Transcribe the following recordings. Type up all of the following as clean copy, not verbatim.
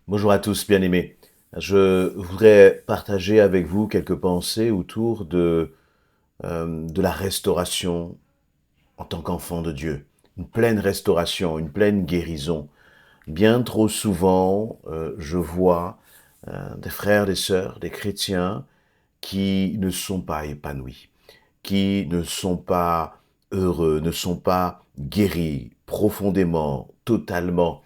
Bonjour à tous, bien-aimés. Je voudrais partager avec vous quelques pensées autour de la restauration en tant qu'enfant de Dieu. Une pleine restauration, une pleine guérison. Bien trop souvent, je vois des frères, des sœurs, des chrétiens qui ne sont pas épanouis, qui ne sont pas heureux, ne sont pas guéris profondément, totalement.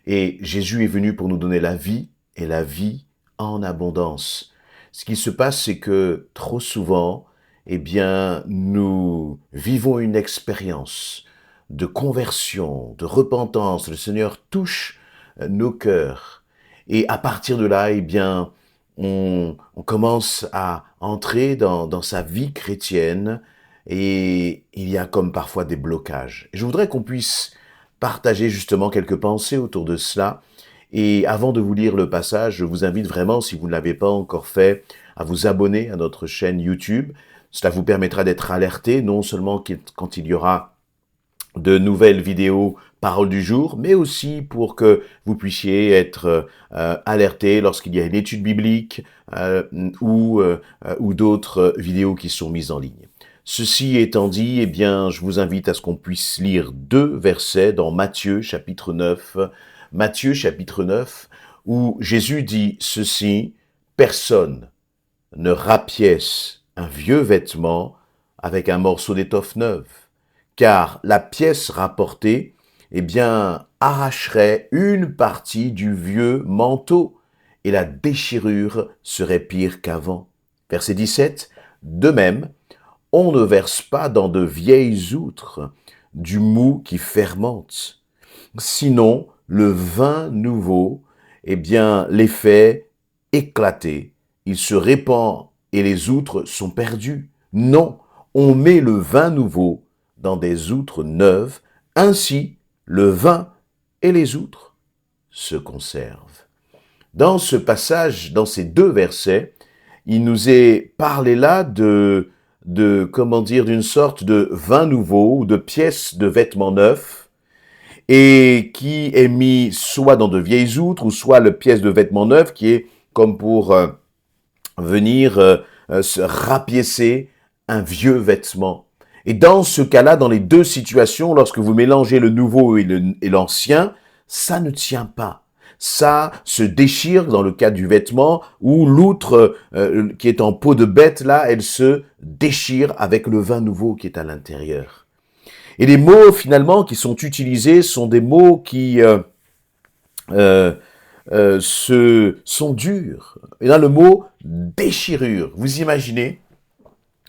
Et Jésus est venu pour nous donner la vie et la vie en abondance. Ce qui se passe, c'est que trop souvent, eh bien, nous vivons une expérience de conversion, de repentance. Le Seigneur touche nos cœurs. Et à partir de là, eh bien, on commence à entrer dans sa vie chrétienne et il y a comme parfois des blocages. Je voudrais qu'on puisse partager justement quelques pensées autour de cela. Et avant de vous lire le passage, je vous invite vraiment, si vous ne l'avez pas encore fait, à vous abonner à notre chaîne YouTube. Cela vous permettra d'être alerté, non seulement quand il y aura de nouvelles vidéos paroles du jour, mais aussi pour que vous puissiez être alerté lorsqu'il y a une étude biblique ou d'autres vidéos qui sont mises en ligne. Ceci étant dit, eh bien, je vous invite à ce qu'on puisse lire 2 versets dans Matthieu chapitre 9. Matthieu chapitre 9, où Jésus dit ceci: personne ne rapièce un vieux vêtement avec un morceau d'étoffe neuve, car la pièce rapportée, eh bien, arracherait une partie du vieux manteau, et la déchirure serait pire qu'avant. Verset 17, de même, on ne verse pas dans de vieilles outres du mou qui fermente. Sinon, le vin nouveau, eh bien, les fait éclater. Il se répand et les outres sont perdues. Non, on met le vin nouveau dans des outres neuves. Ainsi, le vin et les outres se conservent. Dans ce passage, dans ces 2 versets, il nous est parlé là comment dire, d'une sorte de vin nouveau ou de pièces de vêtements neufs et qui est mis soit dans de vieilles outres ou soit le pièce de vêtements neufs qui est comme pour venir se rapiécer un vieux vêtement. Et dans ce cas-là, dans les 2 situations, lorsque vous mélangez le nouveau et l'ancien, ça ne tient pas. Ça se déchire dans le cas du vêtement, ou l'outre qui est en peau de bête, là, elle se déchire avec le vin nouveau qui est à l'intérieur. Et les mots, finalement, qui sont utilisés sont des mots qui euh, sont durs. Et là, le mot déchirure, vous imaginez?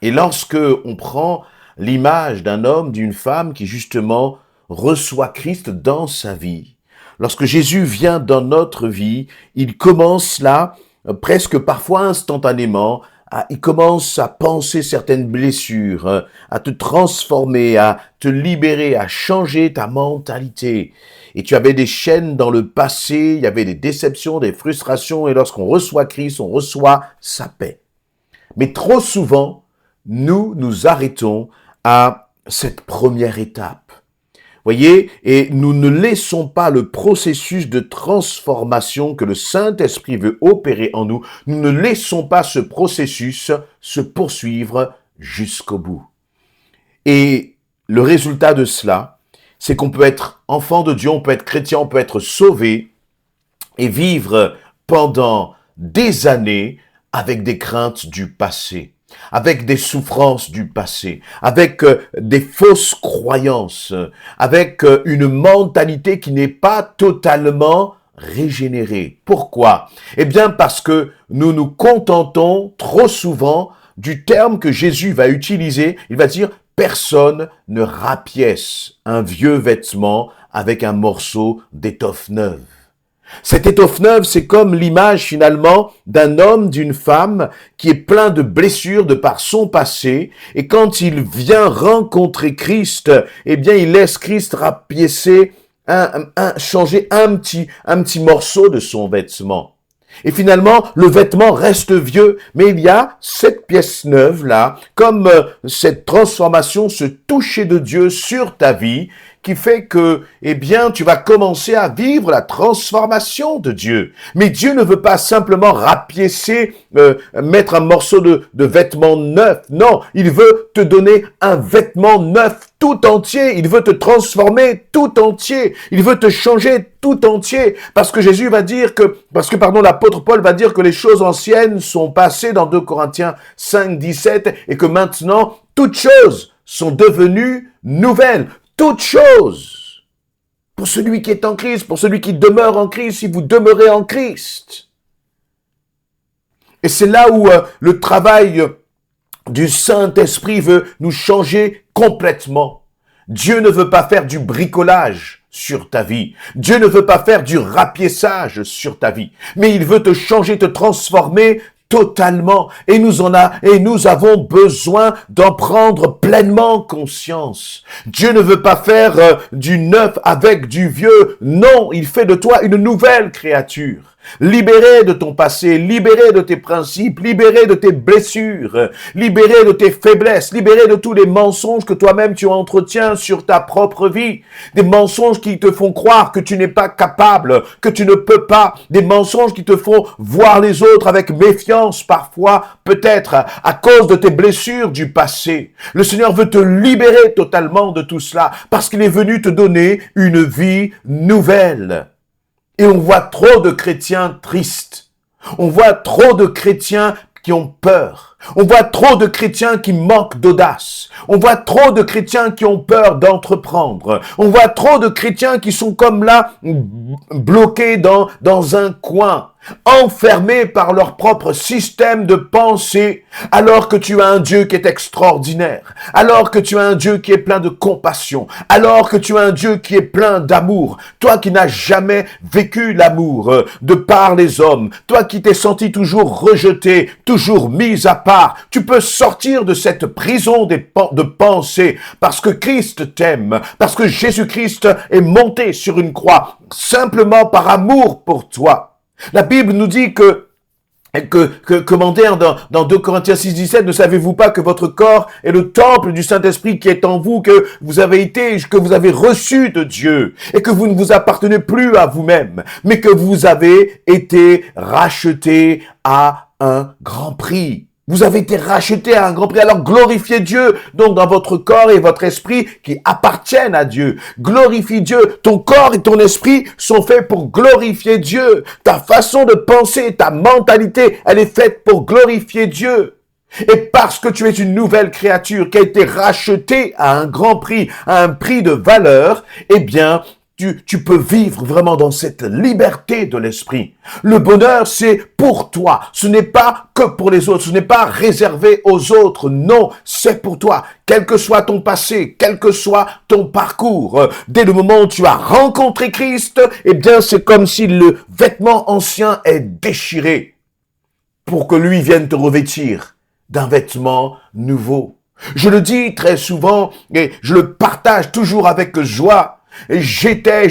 Et lorsque on prend l'image d'un homme, d'une femme qui justement reçoit Christ dans sa vie, lorsque Jésus vient dans notre vie, il commence là, presque parfois instantanément, il commence à penser certaines blessures, à te transformer, à te libérer, à changer ta mentalité. Et tu avais des chaînes dans le passé, il y avait des déceptions, des frustrations, et lorsqu'on reçoit Christ, on reçoit sa paix. Mais trop souvent, nous nous arrêtons à cette première étape. Voyez, et nous ne laissons pas le processus de transformation que le Saint-Esprit veut opérer en nous, nous ne laissons pas ce processus se poursuivre jusqu'au bout. Et le résultat de cela, c'est qu'on peut être enfant de Dieu, on peut être chrétien, on peut être sauvé et vivre pendant des années avec des craintes du passé, avec des souffrances du passé, avec des fausses croyances, avec une mentalité qui n'est pas totalement régénérée. Pourquoi? Eh bien parce que nous nous contentons trop souvent du terme que Jésus va utiliser. Il va dire: personne ne rapièce un vieux vêtement avec un morceau d'étoffe neuve. Cette étoffe neuve, c'est comme l'image finalement d'un homme, d'une femme qui est plein de blessures de par son passé, et quand il vient rencontrer Christ, eh bien il laisse Christ rapiécer, changer un petit morceau de son vêtement. Et finalement, le vêtement reste vieux, mais il y a cette pièce neuve là, comme cette transformation, ce toucher de Dieu sur ta vie, qui fait que, eh bien, tu vas commencer à vivre la transformation de Dieu. Mais Dieu ne veut pas simplement rapiécer, mettre un morceau de vêtement neuf. Non, il veut te donner un vêtement neuf tout entier. Il veut te transformer tout entier. Il veut te changer tout entier. Parce que l'apôtre Paul va dire que les choses anciennes sont passées dans 2 Corinthiens 5, 17 et que maintenant, toutes choses sont devenues nouvelles. Toutes choses. Pour celui qui est en Christ, pour celui qui demeure en Christ, si vous demeurez en Christ. Et c'est là où le travail du Saint-Esprit veut nous changer complètement. Dieu ne veut pas faire du bricolage sur ta vie. Dieu ne veut pas faire du rapiessage sur ta vie. Mais il veut te changer, te transformer totalement. Et nous avons besoin d'en prendre pleinement conscience. Dieu ne veut pas faire du neuf avec du vieux. Non, il fait de toi une nouvelle créature. Libéré de ton passé, libéré de tes principes, libéré de tes blessures, libéré de tes faiblesses, libéré de tous les mensonges que toi-même tu entretiens sur ta propre vie. Des mensonges qui te font croire que tu n'es pas capable, que tu ne peux pas. Des mensonges qui te font voir les autres avec méfiance parfois, peut-être à cause de tes blessures du passé. Le Seigneur veut te libérer totalement de tout cela parce qu'il est venu te donner une vie nouvelle. Et on voit trop de chrétiens tristes. On voit trop de chrétiens qui ont peur. On voit trop de chrétiens qui manquent d'audace. On voit trop de chrétiens qui ont peur d'entreprendre. On voit trop de chrétiens qui sont comme là, bloqués dans un coin, enfermés par leur propre système de pensée, alors que tu as un Dieu qui est extraordinaire, alors que tu as un Dieu qui est plein de compassion, alors que tu as un Dieu qui est plein d'amour, toi qui n'as jamais vécu l'amour de par les hommes, toi qui t'es senti toujours rejeté, toujours mis à part, tu peux sortir de cette prison de pensée parce que Christ t'aime, parce que Jésus-Christ est monté sur une croix simplement par amour pour toi. La Bible nous dit comment dire dans 2 Corinthiens 6, 17, ne savez-vous pas que votre corps est le temple du Saint-Esprit qui est en vous, que vous avez reçu de Dieu, et que vous ne vous appartenez plus à vous-même, mais que vous avez été racheté à un grand prix. Vous avez été racheté à un grand prix. Alors glorifiez Dieu, donc dans votre corps et votre esprit qui appartiennent à Dieu. Glorifie Dieu. Ton corps et ton esprit sont faits pour glorifier Dieu. Ta façon de penser, ta mentalité, elle est faite pour glorifier Dieu. Et parce que tu es une nouvelle créature qui a été rachetée à un grand prix, à un prix de valeur, eh bien, tu peux vivre vraiment dans cette liberté de l'esprit. Le bonheur, c'est pour toi. Ce n'est pas que pour les autres. Ce n'est pas réservé aux autres. Non, c'est pour toi. Quel que soit ton passé, quel que soit ton parcours, dès le moment où tu as rencontré Christ, eh bien, c'est comme si le vêtement ancien est déchiré pour que lui vienne te revêtir d'un vêtement nouveau. Je le dis très souvent et je le partage toujours avec joie. Et j'étais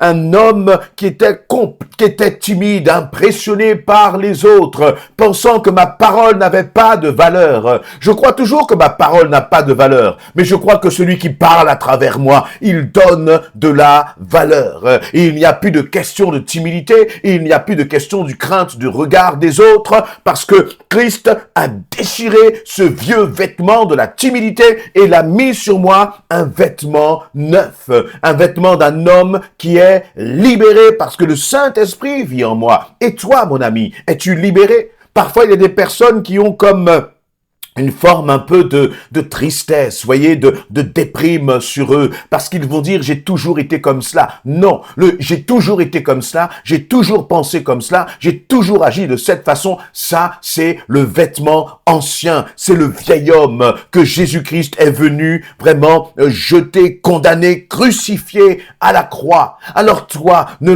un homme qui était timide, impressionné par les autres, pensant que ma parole n'avait pas de valeur. Je crois toujours que ma parole n'a pas de valeur, mais je crois que celui qui parle à travers moi, il donne de la valeur. Et il n'y a plus de question de timidité, et il n'y a plus de question du crainte du regard des autres, parce que Christ a déchiré ce vieux vêtement de la timidité et l'a mis sur moi un vêtement neuf. Un vêtement d'un homme qui est libéré parce que le Saint-Esprit vit en moi. Et toi, mon ami, es-tu libéré? Parfois, il y a des personnes qui ont comme une forme un peu de tristesse, voyez, de déprime sur eux, parce qu'ils vont dire, j'ai toujours été comme cela. Non, j'ai toujours été comme cela, j'ai toujours pensé comme cela, j'ai toujours agi de cette façon. Ça, c'est le vêtement ancien, c'est le vieil homme que Jésus-Christ est venu vraiment jeter, condamner, crucifier à la croix. Alors toi, ne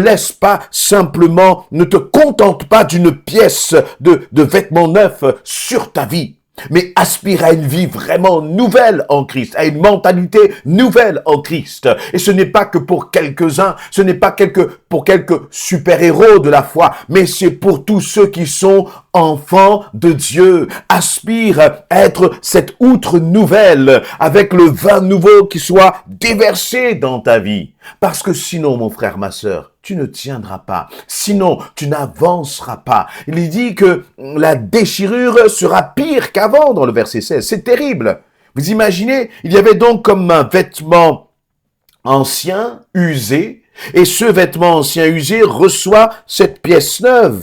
te contente pas d'une pièce de vêtements neufs sur ta vie, mais aspire à une vie vraiment nouvelle en Christ, à une mentalité nouvelle en Christ. Et ce n'est pas que pour quelques-uns, ce n'est pas pour quelques super-héros de la foi, mais c'est pour tous ceux qui sont enfant de Dieu. Aspire à être cette outre nouvelle avec le vin nouveau qui soit déversé dans ta vie. Parce que sinon, mon frère, ma sœur, tu ne tiendras pas. Sinon, tu n'avanceras pas. Il dit que la déchirure sera pire qu'avant dans le verset 16. C'est terrible. Vous imaginez, il y avait donc comme un vêtement ancien, usé, et ce vêtement ancien usé reçoit cette pièce neuve.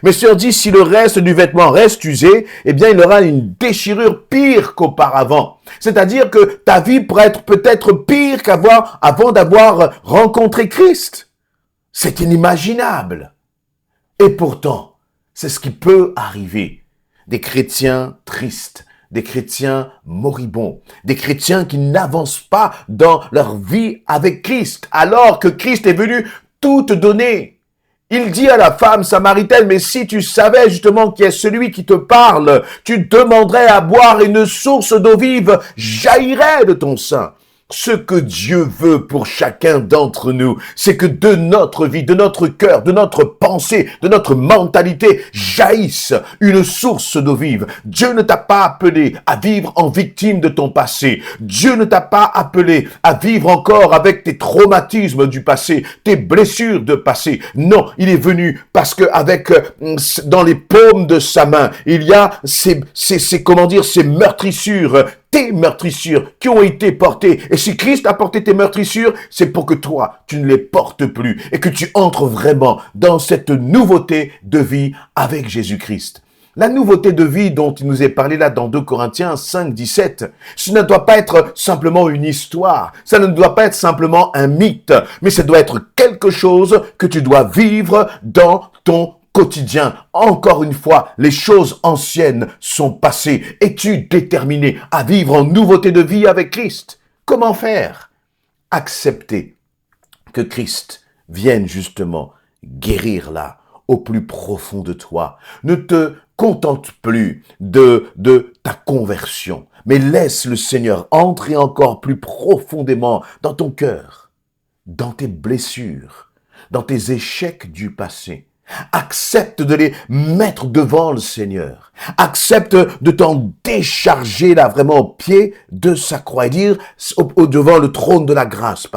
Mais si on dit, si le reste du vêtement reste usé, eh bien, il aura une déchirure pire qu'auparavant. C'est-à-dire que ta vie pourrait être peut-être pire avant d'avoir rencontré Christ. C'est inimaginable. Et pourtant, c'est ce qui peut arriver. Des chrétiens tristes, des chrétiens moribonds, des chrétiens qui n'avancent pas dans leur vie avec Christ, alors que Christ est venu tout te donner. Il dit à la femme samaritaine, mais si tu savais justement qui est celui qui te parle, tu demanderais à boire et une source d'eau vive jaillirait de ton sein. Ce que Dieu veut pour chacun d'entre nous, c'est que de notre vie, de notre cœur, de notre pensée, de notre mentalité, jaillisse une source d'eau vive. Dieu ne t'a pas appelé à vivre en victime de ton passé. Dieu ne t'a pas appelé à vivre encore avec tes traumatismes du passé, tes blessures de passé. Non, il est venu parce que dans les paumes de sa main, il y a ces meurtrissures, tes meurtrissures qui ont été portées. Et si Christ a porté tes meurtrissures, c'est pour que toi, tu ne les portes plus et que tu entres vraiment dans cette nouveauté de vie avec Jésus-Christ. La nouveauté de vie dont il nous est parlé là dans 2 Corinthiens 5, 17, ce ne doit pas être simplement une histoire, ça ne doit pas être simplement un mythe, mais ça doit être quelque chose que tu dois vivre dans ton quotidien. Encore une fois, les choses anciennes sont passées. Es-tu déterminé à vivre en nouveauté de vie avec Christ? Comment faire? Accepter que Christ vienne justement guérir là, au plus profond de toi. Ne te contente plus de ta conversion, mais laisse le Seigneur entrer encore plus profondément dans ton cœur, dans tes blessures, dans tes échecs du passé. Accepte de les mettre devant le Seigneur. Accepte de t'en décharger là vraiment au pied de sa croix et dire devant le trône de la grâce,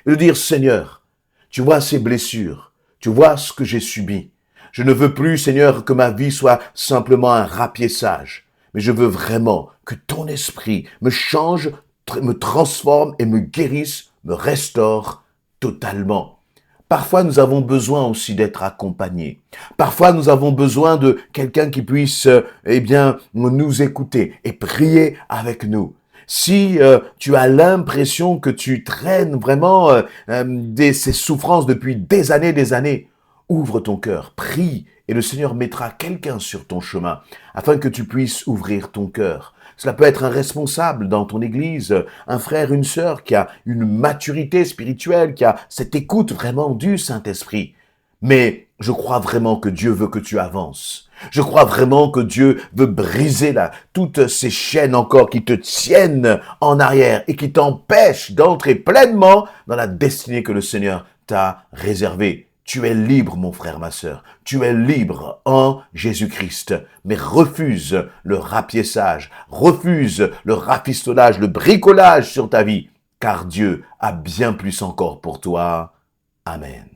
et de dire Seigneur, tu vois ces blessures, tu vois ce que j'ai subi. Je ne veux plus, Seigneur, que ma vie soit simplement un rapiessage, mais je veux vraiment que ton esprit me change, me transforme et me guérisse, me restaure totalement. Parfois, nous avons besoin aussi d'être accompagnés. Parfois, nous avons besoin de quelqu'un qui puisse, nous écouter et prier avec nous. Si tu as l'impression que tu traînes vraiment ces souffrances depuis des années, ouvre ton cœur, prie, et le Seigneur mettra quelqu'un sur ton chemin afin que tu puisses ouvrir ton cœur. Cela peut être un responsable dans ton église, un frère, une sœur qui a une maturité spirituelle, qui a cette écoute vraiment du Saint-Esprit. Mais je crois vraiment que Dieu veut que tu avances. Je crois vraiment que Dieu veut briser toutes ces chaînes encore qui te tiennent en arrière et qui t'empêchent d'entrer pleinement dans la destinée que le Seigneur t'a réservée. Tu es libre, mon frère, ma sœur. Tu es libre en Jésus-Christ. Mais refuse le rapiessage, refuse le rafistolage, le bricolage sur ta vie, car Dieu a bien plus encore pour toi. Amen.